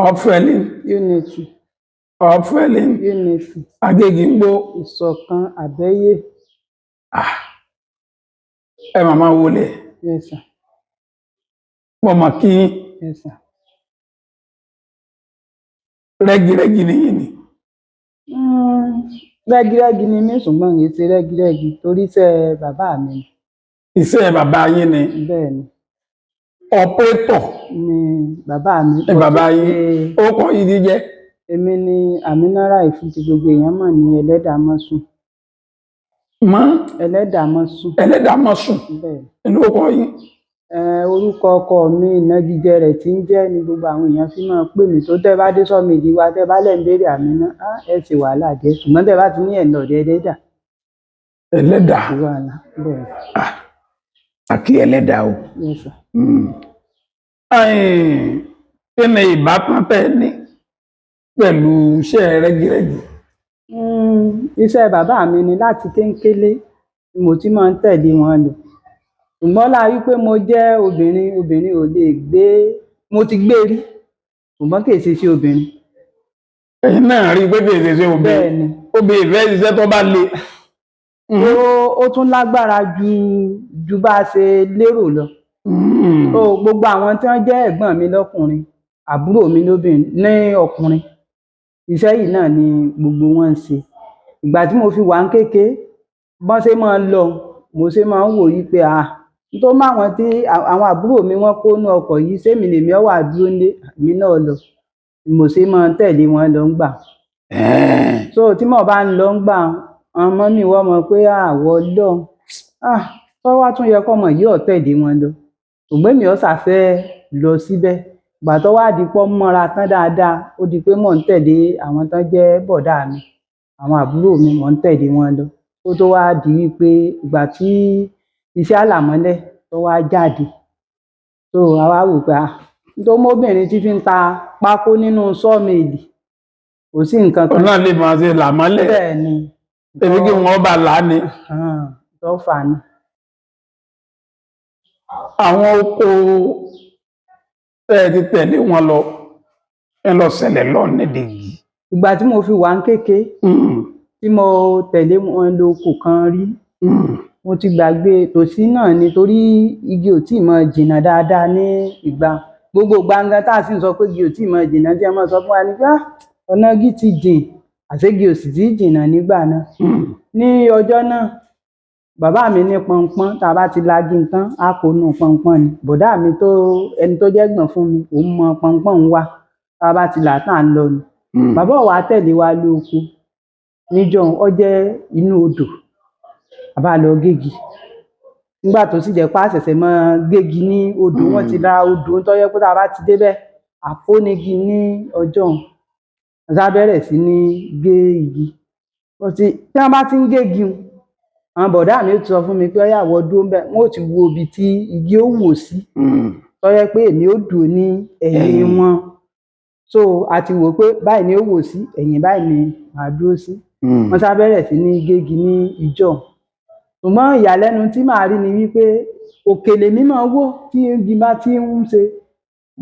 Ọ̀fẹ́lin Unity Ọ̀fẹ́lin Unity Agégingbó ìṣọ̀kan àbẹ́yè. Ẹ màmá wọlé Yes sir. mo mọ̀ kí Yes sir. rẹ́girẹ́gi nìyí ni. Rẹ́gírẹ́gi ni mí ṣùgbọ́n kì í ṣe rẹ́gírẹ́gi torí iṣẹ́ bàbá mi ni. Iṣẹ́ bàbá yín ni. Bẹ́ẹ̀ ni. Ọ̀pẹ́tọ̀ Ni bàbá mi. Ni bàbá yín. Ó kọ́ yìí jẹ́. Èmi ni Amina Raifu tí gbogbo èèyàn mọ̀ ní Ẹlẹ́dàámọ́sùn. Mọ́ Ẹlẹ́dàámọ́sùn. Ẹlẹ́dàámọ́sùn. Bẹ́ẹ̀. Inú ó kọ́ yín. Orúkọ ọkọ mi ìnagijẹ rẹ̀ tí ń jẹ́ ni gbogbo àwọn èèyàn fi máa pè mí tó tẹ́ bá dé sọ́mi ìdí wa tẹ́ bá lẹ́ ń béèrè Amina ẹ ṣe wàhálà jẹ́ ṣùgbọ́n tẹ́ bá ti ní ẹ̀nà ọ̀dẹ ẹlẹ́dà. Ẹlẹ́dà. Wàhálà bẹ́ẹ̀. Àkí ẹlẹ́dà o. Yes sir. Kí ni ìbátan tẹ́ ní pẹ̀lú iṣẹ́ rẹ́gírẹ́gi? Iṣẹ́ bàbá mi ni láti kéńkélé mo ti máa ń tẹ̀lé wọn lò ṣùgbọ́n láàrí pé mo jẹ́ obìnrin ò lè gbé mo ti gbé rí ṣùgbọ́n kì í ṣe obìnrin. Ẹ̀yin náà rí i pé kì í ṣe obìnrin. Bẹ́ẹ̀ ni. Obìnrin ìfẹ́ ṣiṣẹ́ tó bá le. Ó tún lágbára ju bá a ṣe lérò lọ. Gbogbo àwọn tí wọ́n jẹ́ ẹ̀gbọ́n mi lọ́kùnrin àbúrò mi lóbìnrin ní ọkùnrin iṣẹ́ yìí náà ni gbogbo wọn ń ṣe. Ìgbà tí mo fi wà ń kéke bọ́n ṣe máa ń lọ mo ṣe máa ń wò yí pé tó máwọn tí àwọn àbúrò mi wọ́n kó nú ọkọ̀ yìí sẹ́mi lèmi ọwà dúró lé mi náà lọ mo ṣe máa ń tẹ̀lé wọn lọ ń gbà. So tí mo bá ń lọ ń gbà ọmọ mi wọ́n mọ̀ pé àwọ̀ lọ tó wá tún yẹ kọ́ mọ̀ yìí ọ̀ tẹ̀lé wọn lọ ṣùgbọ́n mi ò ṣàfẹ́ lọ síbẹ̀ ìgbà tó wá di pọ́ mọ́ra tán dáadáa ó di pé mò ń tẹ̀lé àwọn tán jẹ́ bọ̀dá mi àwọn àbúrò mi mò ń tẹ̀lé wọn lọ ó tó wá di wípé ìgbà tí iṣẹ́ àlàmọ́lẹ̀ tó wá jáde tó àwa wò pé tó mọ́bìnrin tí fi ń ta pákó nínú sọ́ọ̀mìlì kò sí nǹkan kan. Ọ̀nà lè máa ṣe làmọ́lẹ̀. Bẹ́ẹ̀ ni. Èmi kí wọ́n bá là á ni. Tó fà ní. Àwọn oko ti tẹ̀lé wọn lọ ẹ lọ ṣẹlẹ̀ lọ nídìí yìí. Ìgbà tí mo fi wà ń kéke tí mo tẹ̀lé wọn lóko kan rí mo ti gbàgbé tòsí náà nítorí igi ò tí ì mọ jìnnà dáadáa ní ìgbà gbogbo gbàngàn tá a sì ń sọ pé igi ò tí ì mọ jìnnà tí ẹ máa sọ fún wa ní pé ọ̀nà igi ti jìn àṣegi ò sì tí ì jìnnà nígbà náà. Ní ọjọ́ náà bàbá mi ní pọnpọ́n tá a bá ti lagi tán á kó nù pọnpọ́n ni bọ̀dá mi ẹni tó jẹ́ gbọ̀n fún mi òun mọ pọnpọ́n ń wá tá a bá ti là tá à ń lọ ni. Bàbá wa tẹ̀lé wa lóko níjọ́ ọ jẹ́ inú odò bàbá lọ gégi nígbà tó sì jẹ́ pé àṣẹ̀ṣẹ̀ mọ gégi ní odò wọn ti ra odò tó yẹ pé tá a bá ti débẹ̀ àpónigi ní ọjọ́ ọ̀sá bẹ̀rẹ̀ sí ní gé igi tí wọ́n bá ti ń gégi àwọn bọ̀dá mi ti sọ fún mi pé ọyàwó dúró bẹ́ẹ̀ wọ́n ò ti wo ibi tí igi ó wò sí tó yẹ pé èmi ó dùn ní ẹ̀yìn wọn so a ti wò pé báyìí ni ó wò sí ẹ̀yìn báyìí ni màá dúró sí wọ́n sá bẹ̀rẹ̀ sí ní gégi ní ìjọ ṣùgbọ́n ìyàlẹ́nu tí màá rí ni wípé òkèlè mi máa wò tí igi bá ti ń ṣe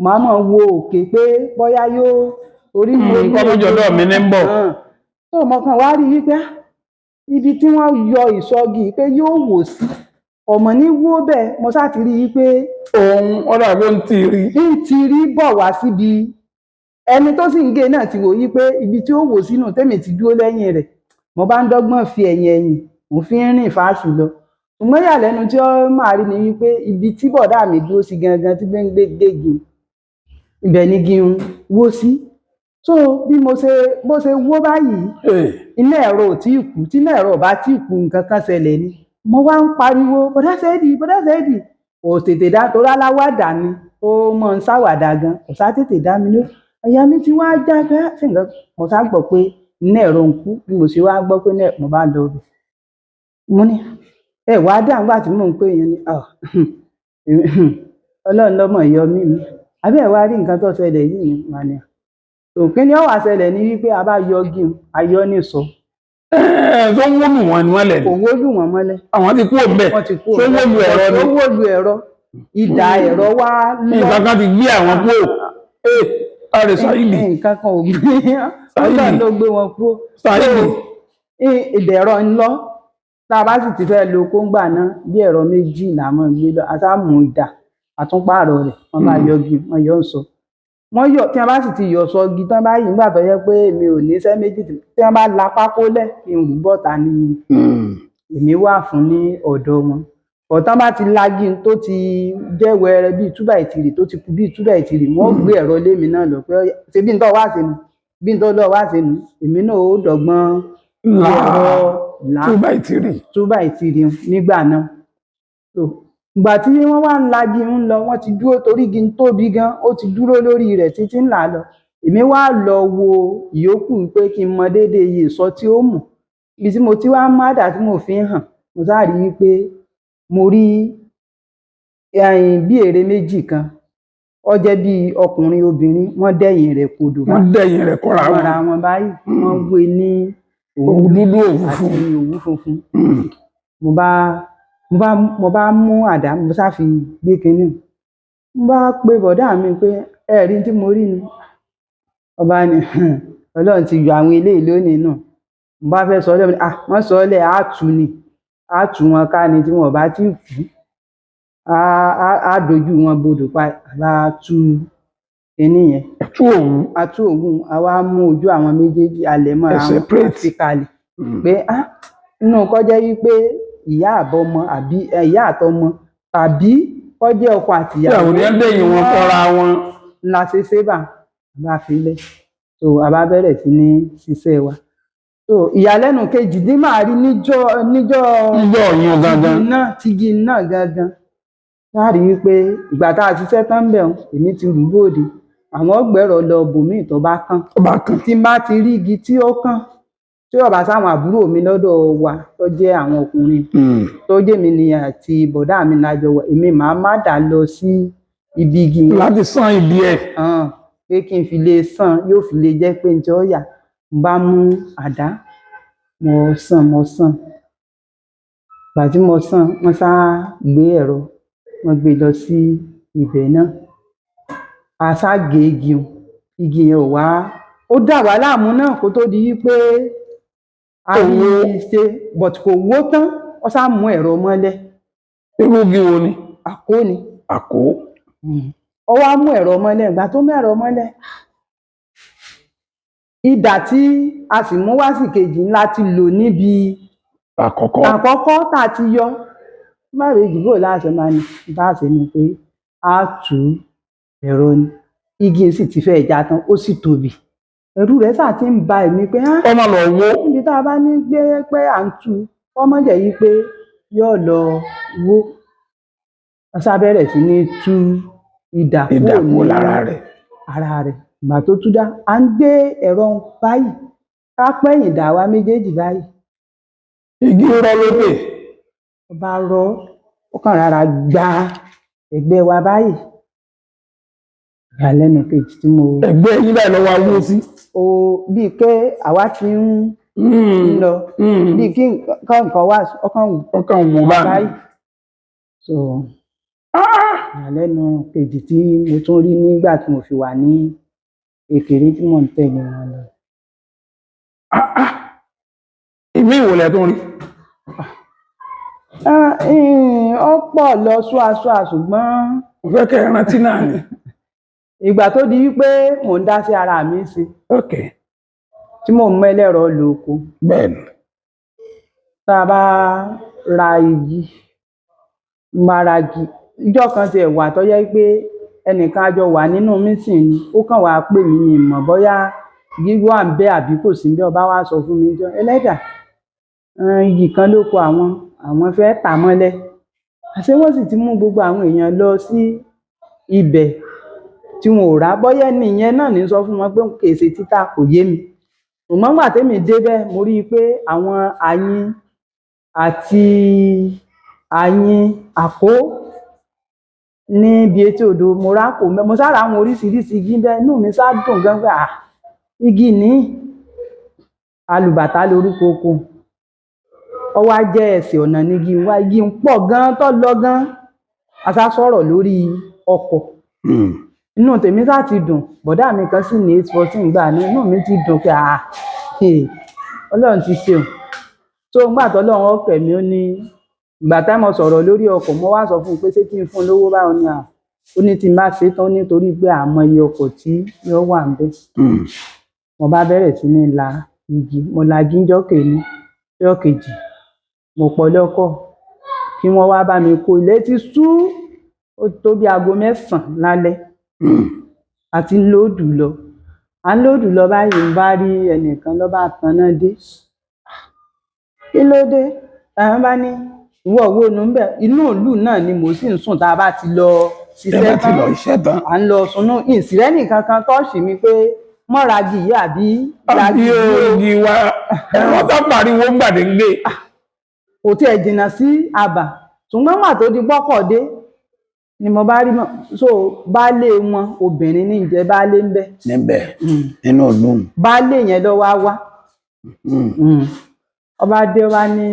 màá máa wo òkè pé bóyá yóò orí mi kọ́mọ́jọ́dọ̀ mi ní ń bọ̀. tó mọ̀kàn wá rí wípé ibi tí wọ́n yọ ìsọgi pé yóò wò sí ọmọ ní wó bẹ́ẹ̀ mo sá ti rí i pé òun ọ̀dà pé ń ti rí bọ̀ wá síbi ẹni tó sì ń gé náà ti wò yí pé ibi tí ó wò sínú tèmi ti dúró lẹ́yìn rẹ̀ mo bá ń dọ́gbọ́n fi ẹ̀yìn mo fi ń rìn fáṣù lọ ṣùgbọ́n ìyàlẹ́nu tí ó máa rí ni wípé ibi tí bọ̀dá mi dúró sí gangan tí gbé ń gbé gégi ibẹ̀ ni igi ń wó sí so bí bó ṣe wó báyìí iná ẹ̀rọ ò tí ì kú tí iná ẹ̀rọ ò bá tí ì kú nǹkan kan ṣẹlẹ̀ ni mo wá ń pariwo bọ̀dá Saidi kò tètè dá torí aláwàdà ni ó mọ̀ ń ṣàwàdà gan kò sá tètè dá mi ló ẹ̀yà mi ti wá já pé ṣìǹkan mo sá gbọ́ pé iná ẹ̀rọ ń kú bí mo ṣe wá gbọ́ pé mo bá lọ rẹ̀ mo ní ẹ wá dà nígbà tí mò ń pè yẹn ni ọlọ́run lọ́mọ ìyọ mi àbí ẹ̀ wá rí nǹkan tó ṣẹlẹ̀ yìí ni mà ní òkè ni ó wà ṣẹlẹ̀ ní wípé a bá yọ igi ayọ́ nìsọ. tó ń wólu wọn ni wọn lẹ. kò wólu wọn mọ́lẹ̀. àwọn ti kú òǹbẹ. wọ́n ti kú òǹbẹ. tó wólu ẹ̀rọ ni. tó wólu ẹ̀rọ ìdá ẹ̀rọ wá lọ. nǹkan kan ti gbé àwọn kú. àrẹ Sáyìdì nǹkan kan ò gbé ọlọ́run ló gbé wọn kúrò. Sáyìdì ìdẹ̀rọ ń lọ tá a bá sì ti fẹ́ lo kóńgbà náà bí ẹ̀rọ méjì làwọn gbé lọ àtàmù ìdà àtúnpààrọ̀ rẹ̀ wọ́n bá yọgi wọ́n yọ ń sọ wọ́n yọ tí wọ́n bá sì ti yọ sọ igi tán báyìí nígbà tó yẹ pé mi ò ní iṣẹ́ méjì tí wọ́n bá la pákó lẹ̀ kí n rú bọ́ta ni èmi wà fún ní ọ̀dọ̀ wọn ọ̀tán bá ti lagi tó ti jẹ́ wẹ́rẹ́ bíi túbà ìtìrì tó ti kú bíi túbà ìtìrì wọ́n gbé ẹ̀rọ lémi náà lọ pé ṣe bí n tó wá sínú bí n tó lọ wá sínú èmi náà ó dọ̀gbọ́n ẹ̀rọ túbà ìtìrì nígbà náà ìgbà tí wọ́n wá ń lagi ń lọ wọ́n ti dúró torí igi tóbi gan ó ti dúró lórí rẹ̀ títí ńlá lọ èmi wá lọ wo ìyókù pé kí n mọ déédéé iye ìsọ tí ó mú ibi tí mo ti wá má dà tí mo fi ń hàn mo sáà rí i pé mo rí bí ère méjì kan ó jẹ́ bí ọkùnrin obìnrin wọ́n dẹ̀yìn rẹ̀ kodò wọ́n dẹ̀yìn rẹ̀ kọ́ra wọn báyìí wọ́n wé ní òwú dúdú àti òwú funfun mo bá mú àdá mo sá fi gbé kinní mo bá pe bọ̀dá mi pé ẹ̀rí tí mo rí ni ọba ni Ọlọ́run ti yọ àwọn eléyìí lónìí náà mo bá fẹ́ sọ lẹ́nu wọ́n sọ ọ́lẹ̀ á tù wọn ká ni tí wọn bá ti kú á dojú wọn bodò pa àbá tú kinní yẹn a tú òun a wá mú ojú àwọn méjèèjì alẹ́ mọ́ra wọn àti kalẹ̀ pé inú kọjá yí pé ìyá àbọmọ àbí ìyá àtọmọ tàbí kọjá ọkọ àtìyàwó dẹ̀yìn wọn kọ́ra wọn la ṣe ṣébà bá filẹ̀ so a bá bẹ̀rẹ̀ sí ní ṣiṣẹ́ wa so ìyàlẹ́nu kejì ní màá rí níjọ́ tigi náà gangan láàrí wípé ìgbà tá a ṣiṣẹ́ tán bẹ̀ èmi ti rú bòde àwọn ọgbẹ́rọ lọ bòmíì tó bá kàn tí n bá ti rí igi tí ó kàn tí ó bá sáwọn àbúrò mi lọ́dọ̀ wa tó jẹ́ àwọn ọkùnrin tó jẹ́ mi ni àti bọ̀dá mi lájọ wà èmi màá má dà lọ sí ibi igi láti sàn ìdí ẹ̀ pé kí n fi lè sàn yóò fi lè jẹ́ pé njẹ́ ó yà n bá mú àdá mo sàn gbà tí mo sàn wọ́n sá gbé ẹ̀rọ wọ́n gbé lọ sí ibẹ̀ náà a sá gé igi yẹn ò wá ó dà wá láàmú náà kó tó di wípé a rí ṣe but kò wó tán ó sá mú ẹ̀rọ mọ́lẹ̀. irú igi wo ni. àkó ni. àkó. ó wá mú ẹ̀rọ mọ́lẹ̀ ìgbà tó mú ẹ̀rọ mọ́lẹ̀ idà tí a sì mú wá sí kejì ńlá ti lò níbi àkọ́kọ́ tá a ti yọ báyìí ìdìbò láti máa ní bá a ṣe ni pé a tú ẹ̀rọ ni igi sì ti fẹ́ já tán ó sì tóbi ẹ̀rù rẹ̀ sà ti ń ba èmi pé ọmọ lọ wó níbi tá a bá ní gbé pé à ń tú ọmọ jẹ́ yí pé yóò lọ wó ọsà bẹ̀rẹ̀ sí ní tú idà kúrò lára rẹ̀ ìgbà tó tú dá à ń gbé ẹ̀rọ báyìí ká pẹ́yìn dà wá méjèèjì báyìí igi rọ lókè ọba rọ ó kàn rárá gba ẹ̀gbẹ́ wa báyìí ìyàlẹ́nu kejì tí mo. ẹ̀gbẹ́ yín báyìí lọ́wọ́ awó sí. o bíi pé àwa ti ń lọ bíi kí nǹkan wá ọkàn wò báyìí. so ìyàlẹ́nu kejì tí mo tún rí nígbà tí mo fi wà ní èkèrè tí mò ń tẹ̀lé wọn lọ. ìmí ìwòlẹ̀ tó ń rí. ọ̀pọ̀ lọ ṣúaṣúa ṣùgbọ́n. mo fẹ́ kẹ́ ẹ rántí náà ni. ìgbà tó di wípé mò ń dá sí ara mi sí. tí mò ń mọ ẹlẹ́rọ lóko. bẹ́ẹ̀ni. tá a bá ra igi ìjọ kan tiẹ̀ wà tó yẹ pé ẹnìkan àjọ wà nínú mítìn ni ó kàn wá pè mí mi mọ̀ bóyá gígbó à ń bẹ àbí kò sí bí ọba wa sọ fún mi jọ ẹlẹ́dà igi kan ló kọ àwọn fẹ́ tà mọ́lẹ̀ àṣé wọ́n sì ti mú gbogbo àwọn èèyàn lọ sí ibẹ̀ tí wọn ò rà bóyá nìyẹn náà ní sọ fún wọn pé kèsè títà kò yé mi ṣùgbọ́n gbà tèmi débẹ̀ mo rí i pé àwọn àyín àti àkó níbi etí odò mo sára àwọn oríṣiríṣi igi bẹ́ẹ̀ inú mi sá dùn gan pé igi ní alùbàtà lórúkọ oko ọwọ́ á jẹ́ ẹsẹ̀ ọ̀nà ní igi ń pọ̀ gan tó lọ gan asá sọ̀rọ̀ lórí ọkọ̀ inú tèmi sá ti dùn, bọ̀dá mi kan sì ní 814 gbà náà, inú mi ti dùn pé Ọlọ́run ti ṣeun. So ńgbà tọ́lọ́run ó kẹ́ mi, ó ní ìgbà tá mo sọ̀rọ̀ lórí ọkọ̀, mo wá sọ fún un pé ṣé kí n fún un lówó báwo ni ó ní tí n bá ṣe tán nítorí pé àmọ́ iye ọkọ̀ tí yóò wà ń bẹ̀. Mo bá bẹ̀rẹ̀ sí ní la igi, mo la igi ńjọ́ kìíní, ńjọ́ kejì, mo pọ̀ lọ́kọ̀ kí wọ́n wá bá mi kó, ilẹ̀ ti ṣú, ó tó bí aago 9 lálẹ́. A ti ń lóòdù lọ, à ń lóòdù lọ báyìí, ń bá rí ẹnìkan ló bá tanná dé. Kí ló dé? Àwọn bá ní ìwọ wo nu ń bẹ̀? Inú ìlú náà ni mo sì ń sùn tá a bá ti lọ ṣiṣẹ́ tán. À ń lọ sunú ìsìrẹ́nì kankan tọ́ọ̀ṣì mi pé mọ́ra igi yìí àbí igi wa ẹ̀rọ tó pariwo gbàdé gbé. Kò tiẹ̀ jìnnà sí àbà, ṣùgbọ́n wà tó di gbọ́kọ̀ dé ni mo bá rí mọ̀. So baálé wọn obìnrin ní ìjẹ́ baálé ń bẹ. Níbẹ̀ nínú ìlú. Baálé yẹn lọ wá. Ọba dé wá ní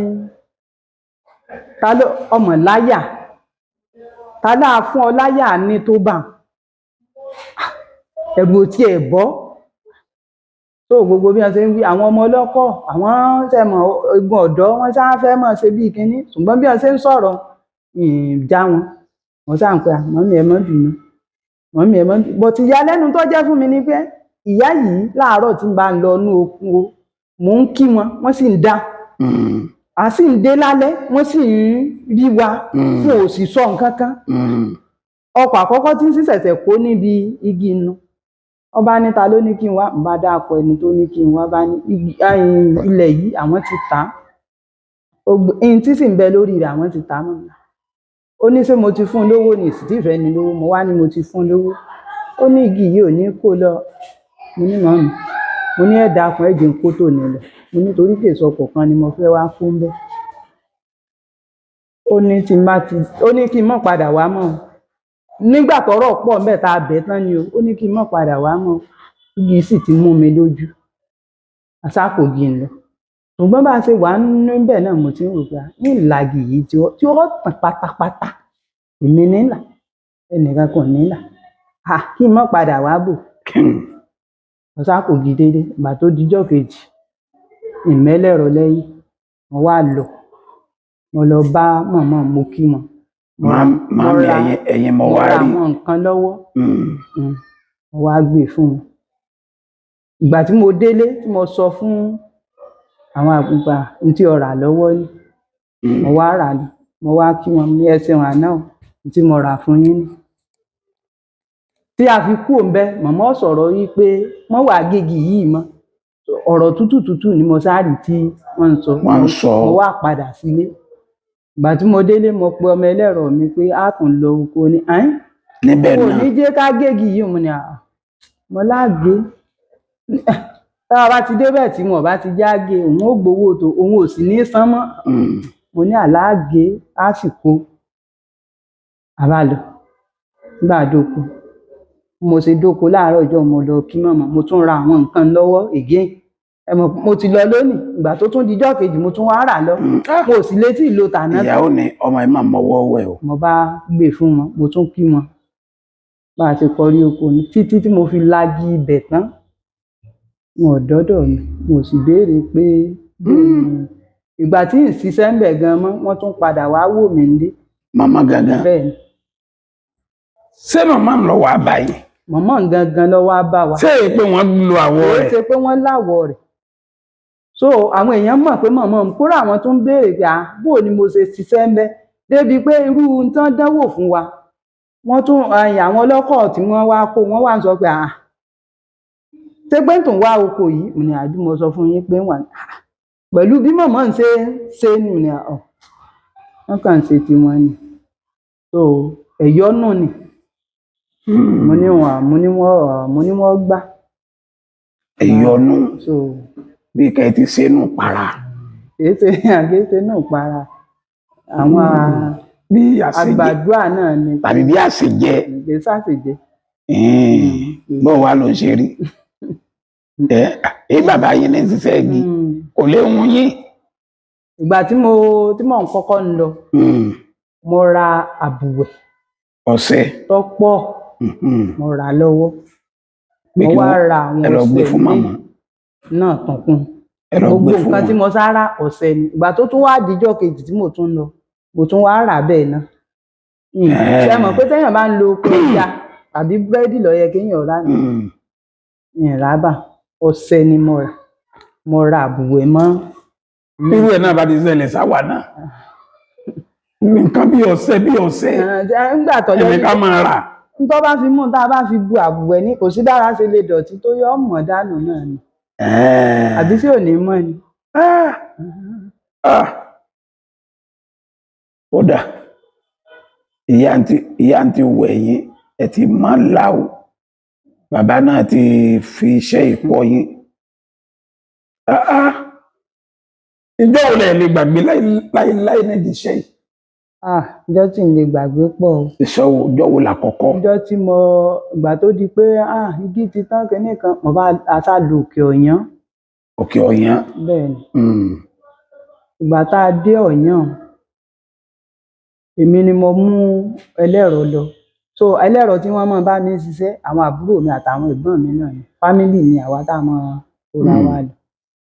ta ló ọmọ láyà, ta láà fún ọ láyà ní tó bà, ẹ̀rù ò tiẹ̀ bọ́. So gbogbo bí wọ́n ṣe ń wí, àwọn ọmọ ọlọ́kọ̀, àwọn sẹ́mọ̀ egun ọ̀dọ́, wọ́n sáà fẹ́ mọ̀ ṣe bí kinní, ṣùgbọ́n bí wọ́n ṣe ń sọ̀rọ̀ já wọn. Wọ́n sáà ń pè mọ́mì ẹ má bínú, mọ́mì ẹ má bínú. But ìyàlẹ́nu tó jẹ́ fún mi ni pé ìyá yìí láàárọ̀ tí ń bá lọ inú oko o, mò ń kí wọn, wọ́n sì ń dá. A sì ń dé lálẹ́, wọ́n sì ń rí wa, wọn ò sì sọ nǹkan kan. Ọkọ̀ àkọ́kọ́ tí ń sì ṣẹ̀ṣẹ̀ kó níbi igi inú. Ọba ní ta ló ní kí n wá, ń bá dáàpọ̀ ẹni tó ní kí n wá, bá ní ilẹ̀ yìí àwọn ti tà á. Ẹni tí sì ń bẹ lórí rẹ̀ àwọn ti tà á mọ́. Ó ní ṣé mo ti fún un lówó ni, sì tí ìfẹ́ ni lówó, mo wá ní mo ti fún un lówó. Ó ní igi yìí ò ní kó lọ. Mo ní màmí, mo ní ẹ dákun ẹ jẹ́ n kó tò ní lọ. Mo ní torí kèé sọkọ̀ kan ni mo fẹ́ wá fún bẹ́ẹ̀. Ó ní kí n mọ̀ padà wá mọ́. Nígbà tọ́rọ̀ pọ̀ ńbẹ̀ tá a bẹ̀ tán ni o, ó ní kí n mọ̀ padà wá mọ́. Igi sì ti mú mi lójú. Àṣàkò gi ń lọ. Ṣùgbọ́n bá a ṣe wà níbẹ̀ náà mo ti ń rò pé ní ìlàgì yìí tí ó tàn pátápátá, èmi nílà, ẹnìkan kò nílà. Kí n mọ̀ padà wá bò. Àṣàkò gi dédé, ìgbà tó dijọ́ kejì, ìmẹ́lẹ̀rọ lẹ́yìn, mo wá lọ. Mo lọ bá màmá, mo kí wọn. Màmí ẹ̀yin mo wá rí. Mo ra àwọn nǹkan lọ́wọ́. Mo wá gbé fún wọn. Ìgbà tí mo délé tí mo sọ fún àwọn àgbà tí ó rà lọ́wọ́ yìí, mo wá rà ní, mo wá kí wọn ní ẹ ṣeun àná tí mo rà fún yín. Tí a fi kúrò ńbẹ̀, màmá sọ̀rọ̀ yìí pé wọ́n wà gégi yìí mọ́. Ọ̀rọ̀ tútù ni mo sáré tí wọ́n ń sọ. Mo wá padà sílé. Ìgbà tí mo délé, mo pe ọmọ ẹlẹ́rọ mi pé a tún lọ oko ní níbẹ̀ náà. Kò ní jẹ́ ká gégi yìí, mo ní mo láàgé. Tá a bá ti débẹ̀ tí wọn bá ti jáge, òun ó gbowó tó, òun ò sì ní san mọ́. Mo ní àlágé àsìkò. Àbá lọ. Nígbà dóko. Mo ṣe dóko láàárọ̀ ọjọ́, mo lọ kí màmá, mo tún ra àwọn nǹkan lọ́wọ́ again. Mo ti lọ lónìí, ìgbà tó tún dijọ́ kejì mo tún wá rà lọ. Mo ò sì létí ìlò tàná. Ìyàwó ni ọmọ ẹ máa mọwọ́ wẹ̀ o. Mo bá gbé fún wọn, mo tún kí wọn. Bá a ṣe kọrí oko ni títí tí mo fi lagi ibẹ̀ tán. Wọn ò dọ́dọ̀ mi, mo sì béèrè pé ìgbà tí ń ṣiṣẹ́ ń bẹ̀ gan mọ́, wọ́n tún padà wá wò mí nílé. Màmá gangan. Bẹ́ẹ̀ ni. Ṣé màmá ń lọ wá báyìí? Màmá gangan lọ wá bá wa. Ṣé èyí pé wọ́n lo àwọ̀ rẹ̀? Ṣé pé wọ́n láwọ̀ rẹ̀. So àwọn èèyàn mọ̀ pé màmá ń kúrò, àwọn tó ń béèrè pé bó ni mo ṣe ṣiṣẹ́ ń bẹ́. Débi pé irú tán dánwò fún wa. Wọ́n tún àwọn ọlọ́kọ̀ tí wọ́n wá kó, wọ́n wá ń sọ pé ṣé pé tún wá oko yìí? Mo ní àbí mo sọ fún yín pé wà pẹ̀lú bí màmá ń ṣe nù ní wọ́n kàn ń ṣe tiwọn ni. So ẹ̀yọ́nù ni. Mo ní wọ́n gbà. Ẹ̀yọ́nù. So bí kẹ́ ti ṣe nù para. Àgéṣe nù para. Àwọn bí àṣejẹ àgbàdua náà ni. Tàbí bí àṣejẹ. Ìgbésẹ̀ àṣejẹ. Bó wa ló ń ṣe rí. Bàbá yín ní ṣiṣẹ́ igi kò lè hun yín. Ìgbà tí mò ń kọ́kọ́ ń lọ, mo ra àbùwẹ̀. Ọṣẹ. Tọ́pọ̀. mo rà lọ́wọ́ mo wá ra àwọn ẹ lọ gbé fún màmá náà tán kún ẹ lọ gbogbo gbé fún nǹkan tí wọn. mo sára ọ̀sẹ̀ ni ìgbà tó tún wá díjọ́ kejì tí mo tún lọ mo tún wá rà bẹ́ẹ̀ náà ṣe mọ̀ pé téèyàn bá ń lo oko ẹja tàbí búrẹ́dì ló yẹ kéèyàn rà ní ìràbà ọ̀sẹ̀ ni mo ra àbùwẹ̀ mọ́. irú ẹ̀ náà bá ti ṣẹlẹ̀ sáwà náà nǹkan bí ọ̀sẹ̀ nígbà tó yẹ ẹ̀mí ká máa rà. tó bá fi mú tá a bá fi bu àbùwẹ̀ ní kò sí dára ṣe lè dọ̀tí tó yọ mọ̀ dànù náà ni àbí tí ò ní mọ̀ ni. kódà ìyá àǹtí wẹ̀ yín ẹ ti máa ń là ó bàbá náà ti fi iṣẹ́ ìkọ́ yín. ìjọ́ wo lẹ lè gbàgbé láéláé nídìí iṣẹ́ yìí. ìjọ́ tí n lè gbàgbé pọ̀ o. ìjọ́ wo làkọ́kọ́. ìjọ́ tí ìgbà tó di pé igi ti tán kínní kan mo bá aṣá lu òkè ọ̀yán. òkè ọ̀yán. bẹ́ẹ̀ ni ìgbà tá a dé ọ̀yán èmi ni mo mú ẹlẹ́rọ lọ so ẹlẹ́rọ tí wọ́n máa bá mi ṣiṣẹ́ àwọn àbúrò mi àtàwọn ẹ̀gbọ́n mi náà ni fámìlì ni àwa tá a máa kóra wa lọ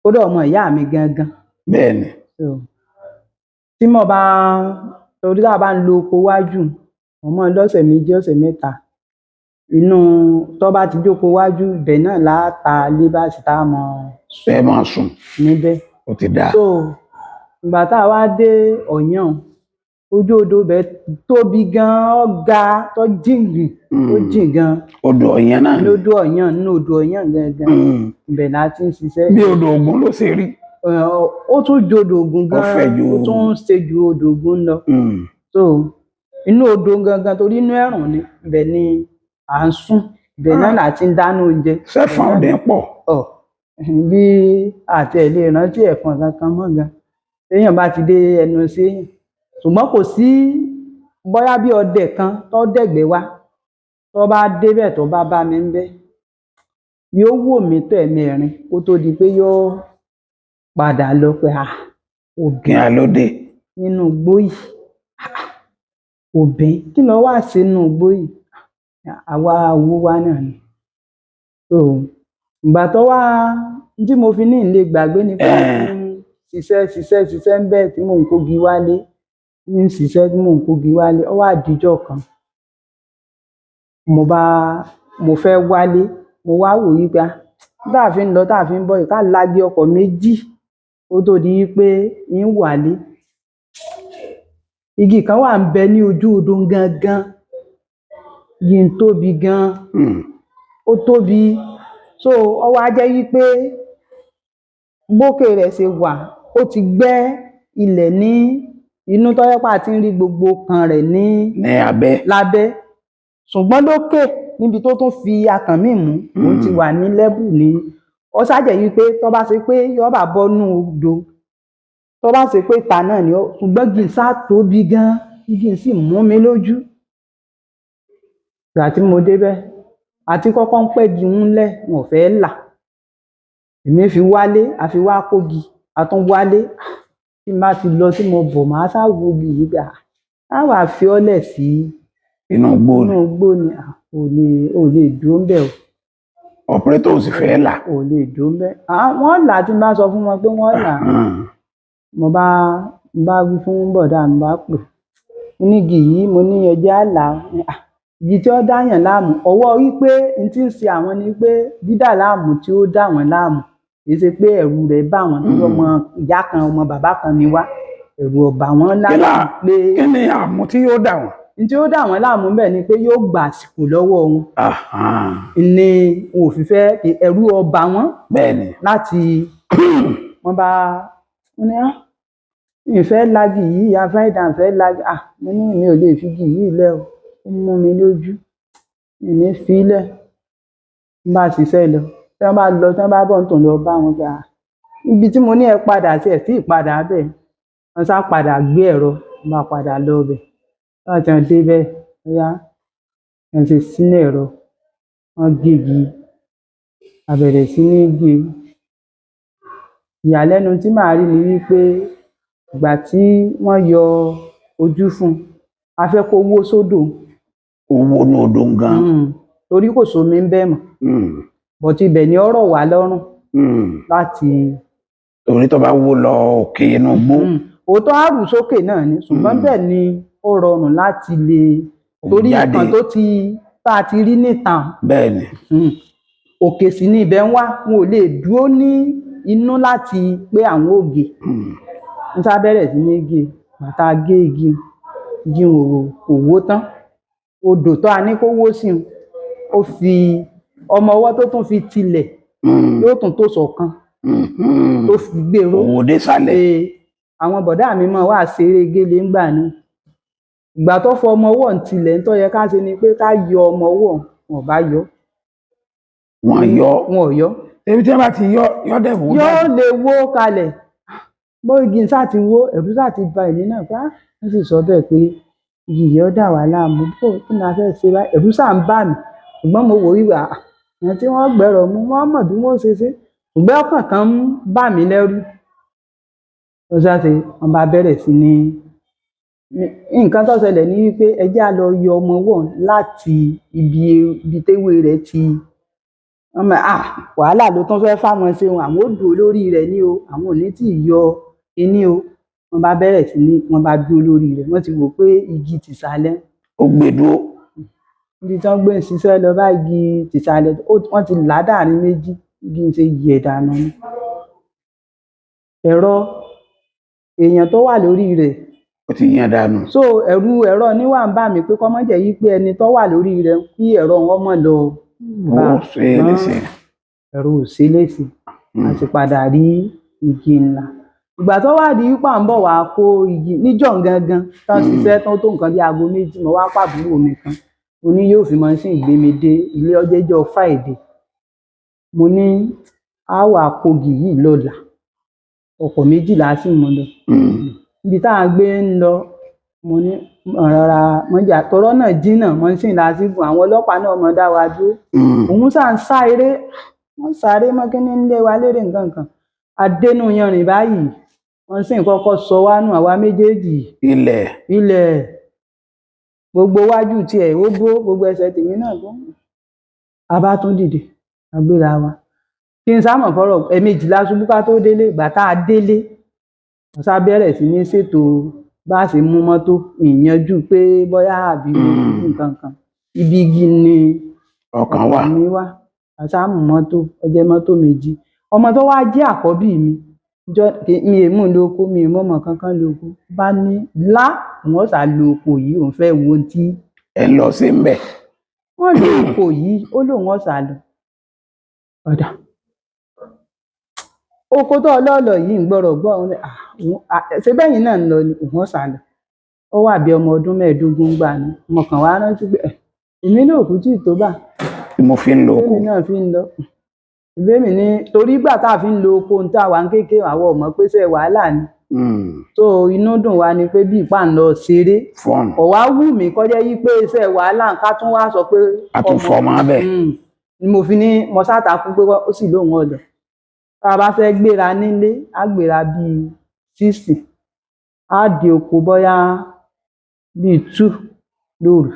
kódà ọmọ ìyá mi gangan. bẹ́ẹ̀ni. tí mo bá torí tá a bá ń lo oko wájú ọmọ lọ́sẹ̀ méjì ọ̀sẹ̀ mẹ́ta inú tó bá ti jókòó wájú ibẹ̀ náà láta lébàsì tá a máa sùn níbẹ̀. ó ti dáa. so ìgbà tá a wá dé ọ̀yán ojú odò bẹ tóbi gan ọ̀gá tó jìngbìn ó jìn gan. odò ọ̀yán náà ni. lódò ọ̀yán nínú odò ọ̀yán gangan ibẹ̀ la ti ń ṣiṣẹ́. bí odò Ògùn ló ṣe rí. ó tún ju odò Ògùn gan ó tún ń ṣe ju odò Ògùn lọ. so inú odò gangan torí inú ẹ̀rùn ni ibẹ̀ ni à ń sùn ibẹ̀ náà là ti ń dáná oúnjẹ. sẹ́fọ̀n ọ̀dẹ pọ̀. bí àti ẹ̀ lè rántí ẹ̀fọn kankan mọ́ gan téèyàn bá ti dé ẹnu sí èèyàn ṣùgbọ́n kò sí bóyá bí ọdẹ kan tó dẹ̀gbẹ́ wá tó bá débẹ̀ tó bá bá mi ń bẹ̀ yóò wò mí tó ẹ̀mẹrin kó tó di pé yóò padà lọ pé òbín alóde nínú igbó yìí òbín kí ló wà sínú igbó yìí àwa owó wa náà ni. so ìgbà tó wá tí mo fi ní ìlé gbàgbé ni pé ṣiṣẹ́ ń bẹ̀ tí mò ń kógi wálé ń ṣiṣẹ́ tí mò ń kógi wálé ó wá díjọ́ kan mo fẹ́ wálé mo wá wò yí pé tá a fi ń lọ tá a fi ń bọ̀ yìí ká lági ọkọ̀ méjì ó tó di pé ń wálé igi kan wà ń bẹ ní ojú odò gangan igi ń tóbi gan ó tóbi so ó wá jẹ́ yí pé bókè rẹ̀ ṣe wà ó ti gbẹ́ ilẹ̀ ní inú tọ́yẹ́pà tí ń rí gbogbo kan rẹ̀ ní lábẹ́ ṣùgbọ́n lókè níbi tó tún fi akàn mí mú ó ti wà ní lẹ́bù ní ó ṣàjẹ́ yí pé tó bá ṣe pé yọba bọ́nú odò tó bá ṣe pé ìta náà ni ṣùgbọ́n igi sá tóbi gan igi sì mú mi lójú. ìgbà tí mo débẹ̀ àti kọ́kọ́ ń pẹ́gi ńlẹ̀ wọn ò fẹ́ là èmi fi wálé àfi wá kógi àtún wálé tí n bá ti lọ tí mo bọ̀ máa ṣáwo igi yìí gbà á wà fi ọ́lẹ̀ sí inú igbó ni ò lè dúró ńbẹ̀ o. ọ̀pẹ́rẹ́tọ̀ ò sì fẹ́ là. ò lè dúró ńbẹ̀ wọ́n là tí n bá sọ fún wọn pé wọ́n là mo bá wí fún bọ̀dá mi bá pè nígi yìí mo ní ẹjẹ́ àlà igi tí ó dáyàn láàmú ọwọ́ wípé n tí ń ṣe àwọn ni pé dídà láàmú tí ó dà wọ́n láàmú kì í ṣe pé ẹ̀rù rẹ̀ bá wọn ní ọmọ ìyá kan ọmọ bàbá kan ni wá ẹ̀rù ọ̀bà wọn láàmú pé kí ni àmú tí yóò dà wọ́n. n tí ó dà wọ́n láàmú bẹ́ẹ̀ ni pé yóò gbà àsìkò lọ́wọ́ wọn ni wọn ò fi fẹ́ ẹ̀rù ọ̀bà wọn láti wọ́n bá wọn ní ìfẹ́ lagi yìí afẹ́dà ìfẹ́ lagi mo ní mi ò lè fi igi yìí lẹ̀ o ó mú mi lójú ìní fílẹ̀ ń bá ṣiṣẹ́ lọ tí wọ́n bá lọ tí wọ́n bá bọ̀ ń tò lọ bá wọn gbà ibi tí mo ní ẹ padà sí ẹ̀ tí ìpadà bẹ́ẹ̀ wọ́n sá padà gbé ẹ̀rọ wọ́n bá padà lọ bẹ̀ wọ́n ti dé bẹ́ẹ̀ bóyá wọ́n ti sínú ẹ̀rọ wọ́n gégi àbẹ̀rẹ̀ sí ní gé ìyàlẹ́nu tí màá rí ni wípé ìgbà tí wọ́n yọ ojú fún a fẹ́ kó wó sódò owó ní odò gan. Torí kò sómi ń bẹ̀ mọ́ bọ̀tí ibẹ̀ ni ọ̀rọ̀ wà lọ́rùn láti. Torí tó bá wó lọ òkè inú gbó. Òótọ́ àrù sókè náà ni ṣùgbọ́n bẹ́ẹ̀ ni ó rọrùn láti lè torí nǹkan tó ti tá a ti rí níta. Bẹ́ẹ̀ ni. Òkè sì ni ibẹ̀ ń wá wọn ò lè dúró ní inú láti pé àwọn ò gé. N sá bẹ̀rẹ̀ sí ní gé bàtà gé igi kò wó tán odò tó a ní kó wó sí i ó fi ọmọ ọwọ́ tó tún fi tilẹ̀ yóò tún tó ṣọ̀kan tó fi gbèrò. Òwò dé sálẹ̀. Àwọn bọ̀dá mi mọ̀ wá ṣeré gélé ńgbà náà ìgbà tó fọ ọmọ ọwọ́ ń tilẹ̀ ń tó yẹ ká ṣe ni pé ká yọ ọmọ ọwọ́ wọn bá yọ. Wọn ò yọ. Ebi tí wọ́n bá ti yọ dẹ̀ wó. Yóò lè wó kalẹ̀ bó igi sá ti wó ẹ̀rù sá ti ba èmi náà pa wọ́n sì sọ bẹ́ẹ̀ pé igi yìí ó dà wá láàmú bó kí ni a fẹ́ ṣe báyìí ẹ̀rù sá ń bà mí ṣùgbọ́n mo wò wíwà àwọn tí wọ́n gbẹ̀rọ̀ mú wọ́n mọ̀ bí wọ́n ṣe ṣùgbọ́n ọkàn kan ń bà mí lẹ́rù. Ó ṣáṣe wọ́n bá bẹ̀rẹ̀ sí ní nǹkan tó ṣẹlẹ̀ ní wípé ẹ jẹ́ á lọ yọ ọmọ ọwọ́ láti ibi téwé rẹ̀ ti wàhálà ló tún fẹ́ fáwọn ṣe wọn àwọn ò dúró lórí rẹ̀ ní o àwọn ò ní tí ì yọ kíní o wọ́n bá bẹ̀rẹ̀ sí ní wọ́n bá dúró lórí rẹ̀ wọ́n ti wò pé igi tìsàlẹ̀ ó gbé dúró. Ibi tí wọ́n gbé ń ṣiṣẹ́ lọ bá igi tìsàlẹ̀ wọ́n ti là á dàrin méjì igi ń ṣe yẹ̀ dànù ni. Ẹ̀rọ èèyàn tó wà lórí rẹ̀ ó ti yàn dànù. So ẹ̀rọ níwà ń bà mí pé kọ́ mọ́ jẹ́ yí pé ẹni tó wà lórí rẹ̀ kí ẹ̀rọ wọn mọ̀ lọ bá ẹ̀rọ ò ṣe léṣe a sì padà rí igi ńlá. Ìgbà tó wá di wípé à ń bọ̀ wá kó igi níjọ́ gangan tán ṣiṣẹ́ tán tó nǹkan bí aago méjì mo wá pàbúrò mi kan mo ní yóò fi machine gbé mi dé ilé ọjẹ́jọ́ Friday mo ní á wà kogi yìí lọ́la ọkọ̀ méjìlá sì mú lọ. Ibi tá à ń gbé ń lọ mo ní rárá mọ́jà tọrọ náà jìnnà machine lásìkò àwọn ọlọ́pàá náà mọ̀ dá wa dúró. Òun sá ń sá eré wọ́n sáré mọ́kínní ńlé wa lérè nǹkan kan adénú yanrìn báyìí wọ́n sì ń kọ́kọ́ sọ wá nù àwa méjèèjì. Ilẹ̀ gbogbo wájú tiẹ̀ ó gbó gbogbo ẹsẹ̀ tèmi náà gbó. A bá tún dìde a gbéra wa kí n sáà mọ̀ fọ́rọ̀ ẹ̀ẹ̀mejìlá ṣubú ká tó délé ìgbà tá a délé wọ́n sá bẹ̀rẹ̀ sí ní ṣètò bá a ṣe mú mọ́tò ìyanjú pé bóyá àbí nǹkan kan ibi igi ni ọkàn mi wá àṣàmù mọ́tò ọjọ́ mọ́tò méjì ọmọ tó wá jẹ́ àkọ́bí mi èmú lóko mi èmú ọmọ kankan lóko bá ní wọ́n sá lo oko yìí òun fẹ́ wo tí ẹ lọ sí ń bẹ̀. Wọ́n lo oko yìí ó lóun ọ̀sà lọ ọ̀dà oko tó ọlọ́ọ̀lọ́ yìí ń gbọ́rọ̀ gbọ́ ṣe bẹ́yìn náà ń lọ ni òun ọ̀sà lọ ó wà bí ọmọ ọdún 15 gbà ní mo kàn wá rántí pé èmi náà kú tí ì tó bá tí mo fi ń lo oko. Èmi náà fi ń lọ ìbémi ní torí ìgbà tá a fi ń lo oko ń tá wa ń kéèké àwọn ọmọ pé ṣe wàhálà ni so inú dùn wá ni pé bí ìpá ń lọ ṣeré ọ̀wá wù mí kọjá yí pé iṣẹ́ wàhálà ká tún wá sọ pé a tún fọmọ abẹ. Ni mo fi ní mo sátakú pé ó sì lóun ọ̀dọ̀ tá a bá fẹ́ gbéra nílé á gbéra bíi 6 á di oko bóyá bíi 2 lóru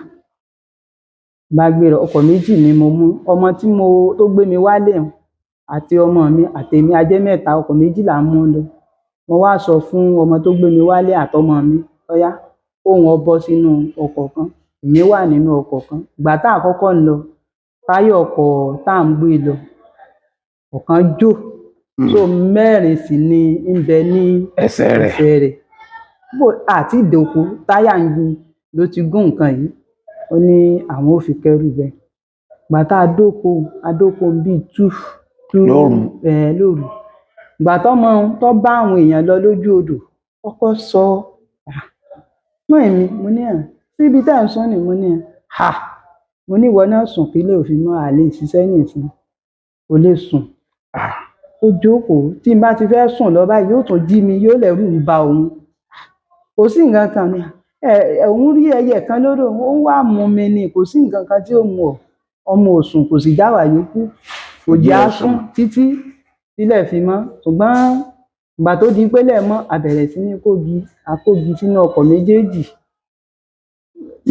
bá gbéra ọkọ̀ méjì ni mo mú ọmọ tó gbé mi wálé àti ọmọ mi àtèmi ajẹ́ mẹ́ta ọkọ̀ méjì là ń mú lọ mo wá sọ fún ọmọ tó gbé mi wálé àtọmọ mi ọyá òun ọbọ sínú ọkọ̀ kan èmi wà nínú ọkọ̀ kan ìgbà tá àkọ́kọ́ ń lọ táyà ọkọ̀ tá à ń gbé lọ ọ̀kan jò so 4 sì ni ń bẹ ní ẹsẹ̀ rẹ̀ bó àti ìdòkú táyà ń ju ló ti gún nǹkan yìí ó ní àwọn ò fi kẹrù bẹ́ẹ̀ ìgbà tá adóko bíi 2 lóru ìgbà tọ́mọ tó bá àwọn èèyàn lọ lójú odò kọ́kọ́ sọ mọ́ èmi mo ní síbi tá à ń sọ ni mo ní mo ní ìwọ náà sùn kílẹ̀ òfin mọ́ àlè ìṣiṣẹ́ nìsín kò lè sùn ó jókòó tí n bá ti fẹ́ sùn lọ báyìí yóò tún jí mi yóò lẹ́rù ń ba òun kò sí nǹkan kan ni òun rí ẹyẹ kan lódò ó wà mú mi ni kò sí nǹkan kan tí ó mú ọmọ òsùn kò sì jáwà yòókù kò jẹ́ àsùn títí sílẹ̀ fi mọ́ ṣùgbọ́n ìgbà tó di pélẹ̀ mọ́ a bẹ̀rẹ̀ sí ní kógi sínú ọkọ̀ méjèèjì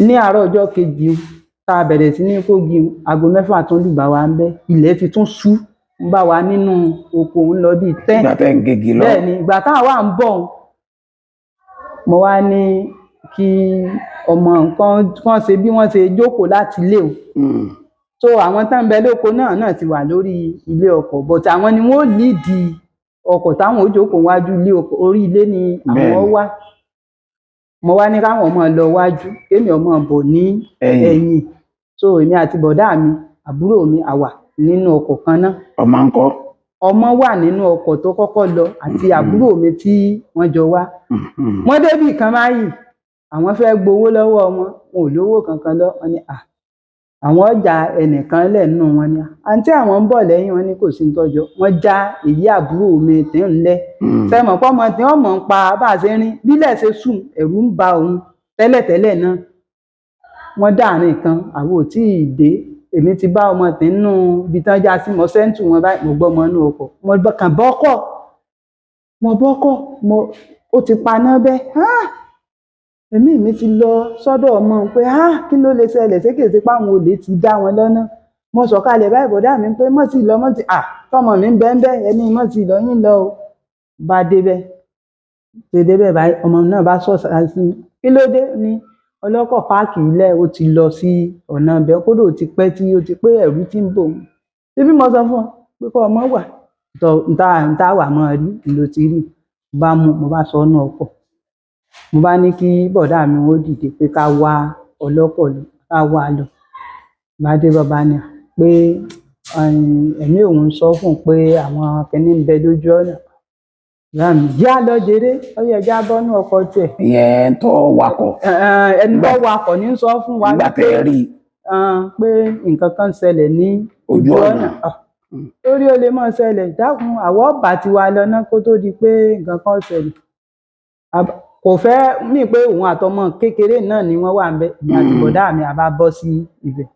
ní àárọ̀ ọjọ́ kejì tá a bẹ̀rẹ̀ sí ní kógi aago 6 tún lù bá wa ń bẹ́ ilẹ̀ ti tún ṣú ń bá wa nínú oko ń lọ bíi 10. ìgbà tẹ́ ń gégi lọ. bẹ́ẹ̀ ni ìgbà táwa ń bọ̀ mo wá ní kí ọmọ nǹkan ṣe bí wọ́n ṣe jókòó láti ilé o. So àwọn tó ń bẹ lóko náà ti wà lórí ilé ọkọ̀ but àwọn ni wọ́n líìdì ọkọ̀ táwọn ó jókòó wájú ilé ọkọ̀ orí ilé ni àwọn wá. Mo wá ní káwọn ọmọ lọ wájú kémi ọmọ bọ̀ ní ẹ̀yìn. So èmi àti bọ̀dá mi àbúrò mi àwà nínú ọkọ̀ kan náà. ọmọ ńkọ́? ọmọ wà nínú ọkọ̀ tó kọ́kọ́ lọ àti àbúrò mi tí wọ́n jọ wá. wọ́n débì kan báyìí àwọn fẹ́ gbowó lọ́wọ́ wọn ò lówó kankan lọ wọn ni àwọn ọjà ẹnìkan lẹ̀ nínú wọn ni àǹtí àwọn ń bọ̀ lẹ́yìn wọn ní kò sí nítọ́jọ́ wọ́n já èyí àbúrò mi tí ń lẹ̀ sẹ́mọ̀ pọ́mọ tí wọ́n mọ̀ ń pa bá a ṣe rin bílẹ̀ ṣe sùn ẹ̀rù ń ba òun tẹ́lẹ̀tẹ́lẹ̀ náà wọ́n dáàrin kan àwọn ò tí ì dé èmi ti bá ọmọ tí nínú ibi tán já sí mo sẹ́ńtù wọn báyìí mo gbọ́ ọmọ inú ọkọ̀ mo kàn bọ́kọ̀ ó ti paná bẹ́ẹ̀ èmi mi ti lọ sọ́dọ̀ ọmọ pé kí ló lè ṣẹlẹ̀ sékèsí páwọn olè ti dá wọn lọ́nà mo sọ̀kalẹ̀ báyìí bọ̀dá mi pé mọ́ ti lọ mọ́ ti tọmọ mi ń bẹ́ẹ̀ ẹni mọ́ ti lọ yín lọ o bá débẹ̀ ṣe débẹ̀ báyìí ọmọ náà bá sọ̀sà sí mi kí ló dé ní ọlọ́kọ̀ páàkì ilẹ̀ ó ti lọ sí ọ̀nà ibẹ̀ kódò ti pẹ́ tí ó ti pé ẹ̀rù ti ń bò wọ́n ṣébí mo sọ fún ọ pé kọ́ ọmọ wà ntá wà mọ́ rí ìlò ti rí bá mú mo bá sọ ọ́nà ọkọ̀ mo bá ní kí bọ̀dá mi ó dìde pé ká wá ọlọ́kọ̀ lọ ká wá lọ bá dé bàbá ni pé ẹ̀mí òun sọ fún un pé àwọn kìnní ń bẹ lójú ọ̀nà ìyá mi yá lọ jèrè ọyọ ẹja bọ́nú ọkọ̀ tiẹ̀. ìyẹn tó wakọ̀. ẹni tó wakọ̀ ní sọ fún wa pé nǹkan kan ṣẹlẹ̀ ní ojú ọ̀nà lórí ó lè mọ̀ ṣẹlẹ̀ dákun àwọ̀ ọ̀bà ti wá lọ ná kó tó di pé nǹkan kan ṣẹlẹ̀ kò fẹ́ mí pé òun àtọmọ kékeré náà ni wọ́n wà ń bẹ̀ ní àti bọ̀dá mi àbá bọ́ sí ibẹ̀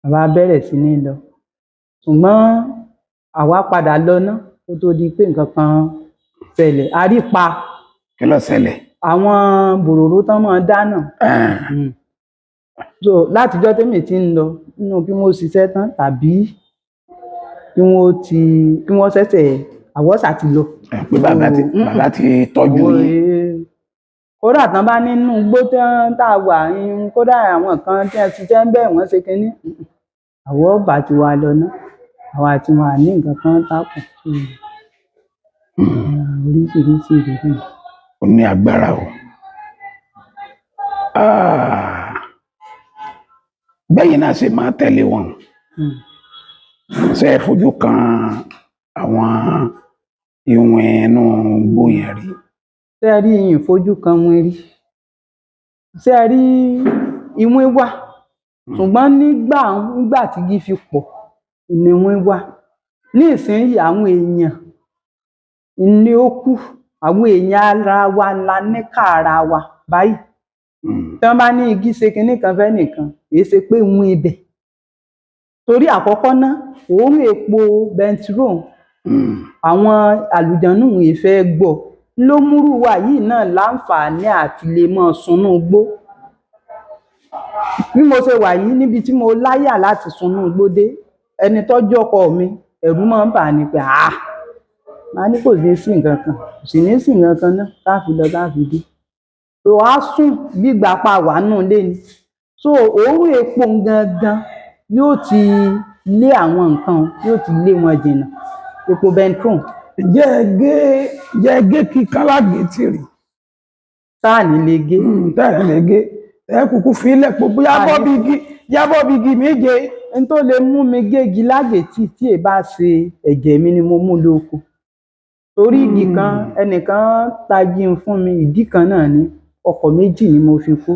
àbá bẹ̀rẹ̀ sí ní lọ ṣùgbọ́n àwa padà lọ ná kó tó di pé nǹkan kan ṣẹlẹ̀ àrípa. kí ló ṣẹlẹ̀? àwọn bòròró tán máa dáná so látijọ́ tèmi ti ń lọ nínú kí wọ́n ṣiṣẹ́ tán tàbí kí wọ́n ṣẹ̀ṣẹ̀ àwọ̀sà ti lọ. pé bàbá ti tọ́jú yín. kódà tán bá nínú igbó tá a wà kódà àwọn kan tí a ti jẹ́ ń bẹ̀ wọ́n ṣe kínní àwọ̀ ọ̀bà ti wà lọ ná àwa àti wọn àní nǹkan kan tákùn oríṣiríṣi ìrírí. ó ní agbára o. bẹ́yìn náà ṣe máa tẹ̀lé wọn ṣe é fojú kan àwọn ìwọ̀n inú igbó yẹn rí. ṣé ẹ rí ìyìn fojú kan wọn rí ṣé ẹ rí ìwọ̀n wà ṣùgbọ́n nígbà tí igi fi pọ̀ ni wọ́n wà ní ìsinyìí àwọn èèyàn ni ó kù àwọn èèyàn ara wa la ní ká ara wa báyìí tí wọ́n bá ní igi ṣe kinní kan fẹ́ nìkan kìí ṣe pé wọ́n ibẹ̀ torí àkọ́kọ́ ná òórùn epo bẹntiró àwọn àlùjànnú ìfẹ́ gbọ́ ló múrù wa yìí náà láǹfààní àti lè mọ sunú igbó bí mo ṣe wà yìí níbi tí mo láyà láti sunú igbó dé ẹni tọ́jú ọkọ mi ẹ̀rù máa ń bà ní pé máa ní kò sí nǹkan kan kò sì ní sí nǹkan kan náà táàfi lọ táàfi dé tó a sùn bí ìgbà pa wà nù lé ni so òórùn epo gangan yóò ti lé àwọn nǹkan yóò ti lé wọn jìnnà epo bẹntrón. jẹ́ gé kíkan lágbè tìrì. táà ní lè gé. táà ní lè gé ẹ kúkú fi ilẹ̀ pò bóyá bọ́ bí igi méje. n tó lè mú mi gégi lágbètì tí ì bá ṣe ẹ̀jẹ̀ mi ni mo mú lóko torí ìdí kan ẹnìkan tají fún mi ìdí kan náà ni ọkọ̀ méjì ni mo fi kú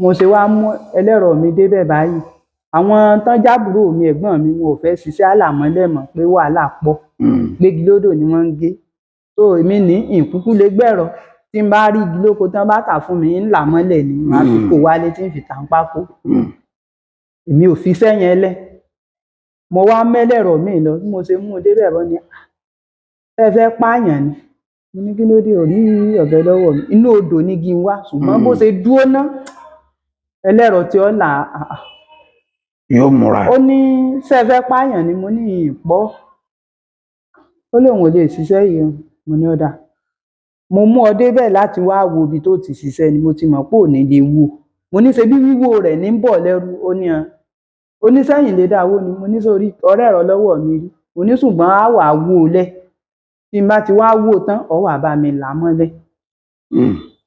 mo ṣe wá mú ẹlẹ́rọ mi débẹ̀ báyìí àwọn tán jábùrò mi ẹ̀gbọ́n mi wọn ò fẹ́ ṣiṣẹ́ àlàmọ́lẹ̀ mọ́ pé wàhálà pọ̀ gbégi lódò ni wọ́n ń gé tó èmi ní ìkúkú lè gbẹ̀rọ tí n bá rí igi lóko tán bá tà fún mi ńlá mọ́lẹ̀ ni màá fi kó wálé tí n fi tà ń pákó èmi ò fi sẹ́yìn ẹlẹ́ mo wá mẹ́lẹ̀rọ mi lọ bí mo ṣe mú un débẹ̀ bọ́ ni ẹ fẹ́ pààyàn ni mo ní kí ló dé orí ọ̀bẹ lọ́wọ́ mi inú odò ní kí n wá ṣùgbọ́n bó ṣe dúró ná ẹlẹ́rọ tí ó là yóò múra. ó ní sẹ́fẹ́ pààyàn ni mo ní ìpọ́ ó lóun ò lè ṣiṣẹ́ yìí o. Mo ní ọ̀dà mo mú ọ débẹ̀ láti wá wo ibi tó ti ṣiṣẹ́ ni mo ti mọ̀ pé ò ní lè wò mo ní ṣe bí wíwò rẹ̀ ní bọ̀ lẹ́rú ó ní oníṣẹ́yìn lè dáwó ni mo ní sórí ọ̀rẹ́ ẹ̀rọ lọ́wọ́ mi rí mo ní ṣùgbọ́n á wà wò ó lẹ̀ tí n bá ti wá wò tán ọ wà bá mi là mọ́lẹ̀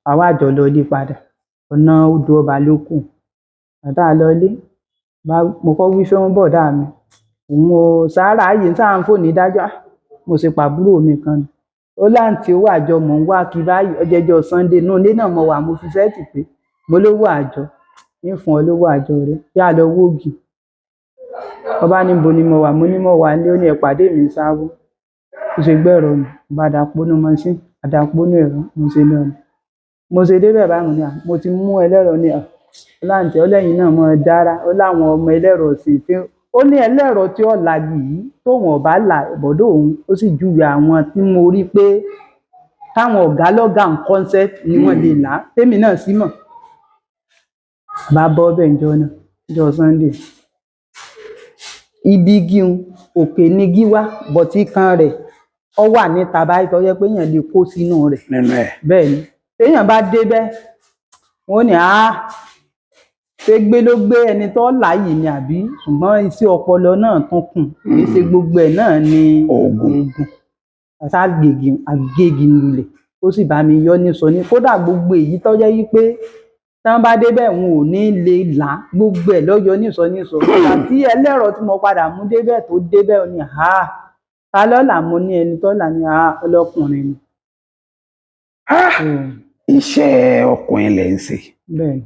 àwa àjọ lọ ilé padà ọ̀nà odò ọba ló kù bàtà lọ ilé mo kọ́ wí fún bọ̀dá mi òun ò sáárà yìí sáà ń fòní dájọ́ mo sì pàbúrò mi kan ó láǹtí owó àjọ mò ń wá kí báyìí ọjọjọ Sunday náà ilé náà mo wà mo fi sẹ́ẹ̀tì pé mo lówó àjọ ní fún ọ lówó àjọ rẹ yá lọ wóògì ọba níbo ni mo wà mo ní mo wà ní ó ní ẹ̀pàdé mi ń sáwó ó ṣe gbẹ̀rọ mi bá dàpọ̀nù mọ́sí àdàpọ̀nù ẹ̀rọ mo ṣe lọ́nà mo ṣe débẹ̀ báyìí ní mo ti mú ẹlẹ́rọ ní láǹtí ọlẹ́yìn náà mọ́ dára ó láwọn ọmọ ẹlẹ́rọ sí i ó ní ẹlẹ́rọ tí ó la yìí tóun ọ̀bá là bọ̀dọ̀ òun ó sì júwe àwọn tí mo rí pé táwọn ọ̀gá lọ́gà ń concept ni wọ́n lè là á tèmi náà sí mọ̀ bá bọ́ ọbẹ̀ ìjọ náà ìjọ Sunday ibi igi òkè ní igi wá bọ̀tí kan rẹ̀ ọ wà níta báyìí tó yẹ pé èèyàn lè kó sínú rẹ̀ bẹ́ẹ̀ ni téèyàn bá débẹ̀ wọ́n ní ṣé gbé ló gbé ẹni tó láàyè ni àbí ṣùgbọ́n iṣẹ́ ọpọlọ náà tún kù kì í ṣe gbogbo ẹ̀ náà ni oògùn àgègì lulẹ̀ ó sì bá mi yọ ní sọ ní kódà gbogbo èyí tó jẹ́ yí pé tí wọ́n bá débẹ̀ wọn ò ní lè là gbogbo ẹ̀ lọ́yọ ní sọ àti ẹlẹ́rọ tí mo padà mú débẹ̀ tó débẹ̀ ó ní ta lọ́là mo ní ẹni tó là ní ọlọ́kùnrin ni. Iṣẹ́ ọkùnrin lẹ̀ ń ṣe. Bẹ́ẹ̀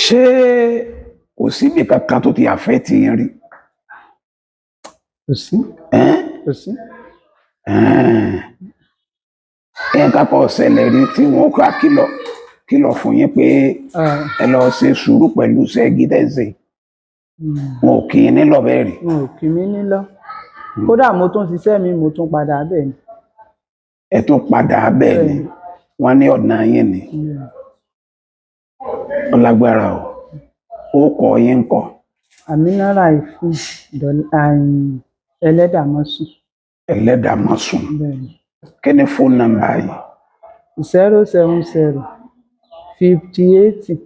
ṣé kò síbi kankan tó ti àfẹ́ ti yẹn rí? Kò sí. Kò sí. Nǹkan kan ṣẹlẹ̀ rí tí wọ́n ká kìlọ̀ fún yín pé ẹ lọ ṣe sùúrù pẹ̀lú iṣẹ́ gídẹ́sì wọn ò kì í nílọ bẹ́ẹ̀ rí? Wọn ò kì í nílọ kódà mo tún ṣiṣẹ́ mi mo tún padà bẹ́ẹ̀ ni. Ẹ tún padà bẹ́ẹ̀ ni wọ́n ní ọ̀nà yín ni ọlágbára ó kọ yín kọ. Àmínà Ráìfù Ẹlẹ́dàmọ́sùn. Ẹlẹ́dàmọ́sùn. Kí ni fóònù nọ́mbà yìí? 070 58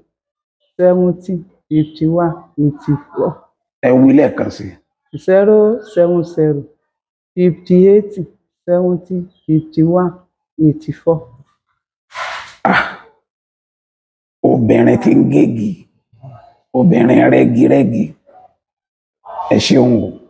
70 51 84. Ẹ wí lẹ́ẹ̀kan sí. 070 58 70 51 84. Obìnrin tí ń gégi, obìnrin rẹ́girẹ́gi, ẹ ṣeun o.